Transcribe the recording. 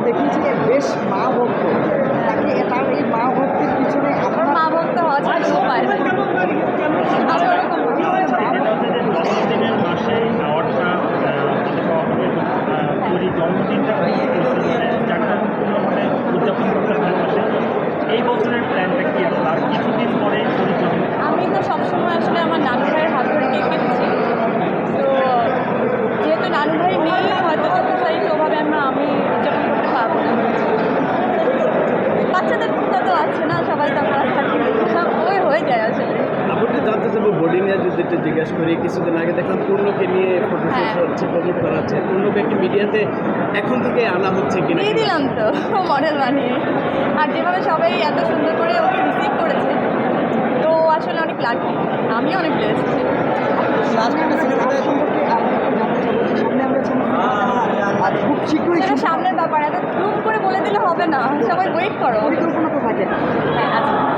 দেখি যে বেশ মা ভক্ত, তাকে তার এই মা ভক্তির পিছনে আপনার মা ভক্ত হওয়া ছাড়া উপায় নেই। আমি ওরকম জন্মদিনের মাসে অ্যাওয়ার্ডটা তৈরি জন্মদিনটা জাঁকজমকপূর্ণভাবে উদযাপন করতে ভালোবাসে। এই বছরের প্ল্যানটা কি আর কিছুদিন পরে আমি তো সবসময় আসলে আমার নানু ভাইয়ের হাত ধরে কেক কেটেছি। তো যেহেতু নানু ভাই নেই, হয়তো 14 তারিখ ওভাবে আমি উদযাপন করতে পারবো না। বাচ্চাদের তো আছে না, সবাই তো আমরা থাকি, সব ওই হয়ে যায় আসলে। আপনি জানতে চাইবো বোর্ডিং নিয়ে যদি একটু জিজ্ঞেস করি, কিছুদিন আগে দেখলাম পূর্ণকে নিয়ে ফটোশুট হচ্ছে, প্রমোট করা হচ্ছে। পূর্ণকে কি মিডিয়াতে এখন থেকে আনা হচ্ছে কিনা? দিয়ে দিলাম তো মডেল বানিয়ে। আর যেভাবে সবাই এত সুন্দর করে ওকে রিসিভ করেছে, তো আসলে অনেক লাকি, আমিও অনেক ব্লেসড। লাস্ট একটা সিনেমাতে সম্পর্কে সামনে আমরা আর খুব শীঘ্রই সেটা সামনের ব্যাপার, এত জুম করে বলে দিলে হবে না, সবাই ওয়েট করো। পরিকল্পনা তো থাকে না।